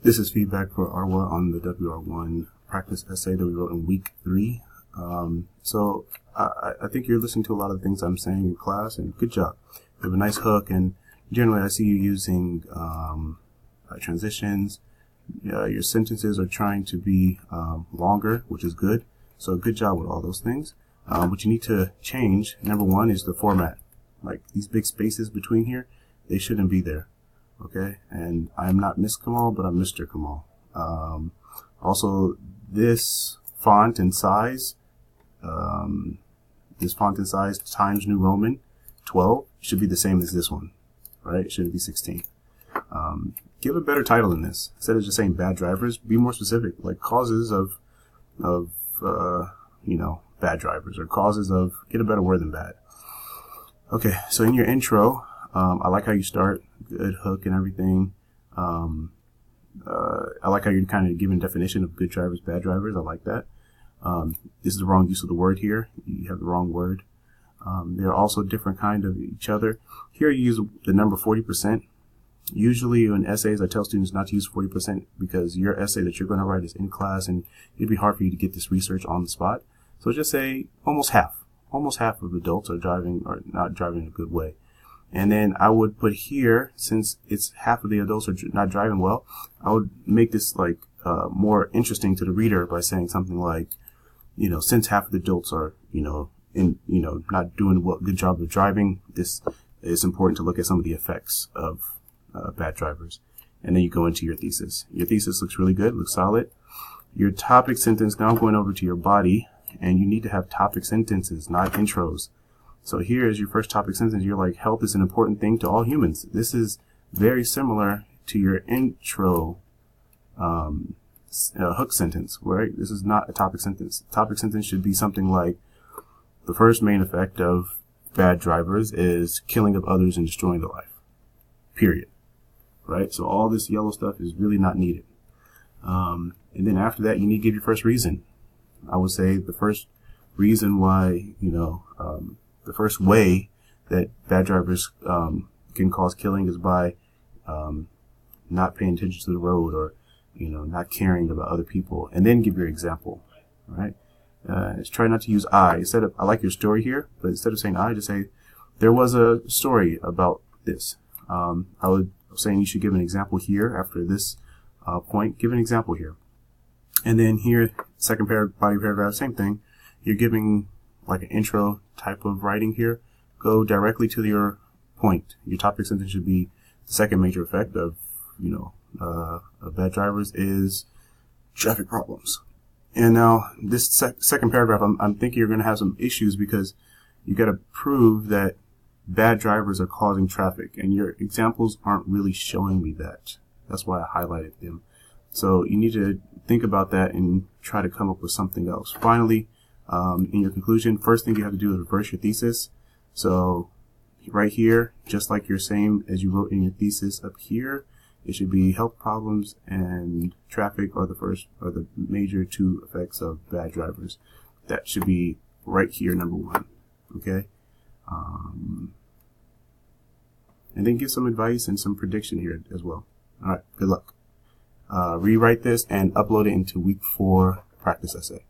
This is feedback for Arwa on the WR1 practice essay that we wrote in week 3. So I think you're listening to a lot of the things I'm saying in class, and good job. You have a nice hook, and generally I see you using transitions. Your sentences are trying to be longer, which is good. So good job with all those things. What you need to change, number one, is the format. Like these big spaces between here, they shouldn't be there. Okay, and I'm not Miss Kamal, but I'm Mr. Kamal. Also, this font and size, Times New Roman 12 should be the same as this one, right? It shouldn't be 16. Give a better title than this. Instead of just saying bad drivers, be more specific, like causes of bad drivers, or causes of, get a better word than bad. Okay, so in your intro, I like how you start, good hook and everything. I like how you're kind of giving a definition of good drivers, bad drivers. I like that. This is the wrong use of the word here. You have the wrong word. There are also different kind of each other. Here you use the number 40%. Usually in essays, I tell students not to use 40% because your essay that you're going to write is in class, and it'd be hard for you to get this research on the spot. So just say almost half. Almost half of adults are driving or not driving in a good way. And then I would put here, since it's half of the adults are not driving well, I would make this like more interesting to the reader by saying something like, since half of the adults are, not doing a good job of driving, this is important to look at some of the effects of bad drivers. And then you go into your thesis. Your thesis looks really good, looks solid. Your topic sentence, now I'm going over to your body, and you need to have topic sentences, not intros. So here is your first topic sentence. You're like, health is an important thing to all humans. This is very similar to your intro hook sentence, right? This is not a topic sentence. Topic sentence should be something like, the first main effect of bad drivers is killing of others and destroying their life. Period. Right? So all this yellow stuff is really not needed. And then after that, you need to give your first reason. I would say the first reason why, the first way that bad drivers can cause killing is by not paying attention to the road, or not caring about other people. And then give your example. All right? Try not to use I. Instead of, I like your story here, but instead of saying I, just say, there was a story about this. I would saying you should give an example here after this point. Give an example here. And then here, second body paragraph, same thing. You're giving like an intro type of writing here. Go directly to your point. Your topic sentence should be, the second major effect of, of bad drivers is traffic problems. And now this second paragraph, I'm thinking you're going to have some issues because you got to prove that bad drivers are causing traffic, and your examples aren't really showing me that. That's why I highlighted them. So you need to think about that and try to come up with something else. Finally, in your conclusion, first thing you have to do is reverse your thesis. So right here, just like you're same as you wrote in your thesis up here, it should be health problems and traffic are the major two effects of bad drivers. That should be right here, number 1. Okay. And then give some advice and some prediction here as well. All right. Good luck. Rewrite this and upload it into week 4 practice essay.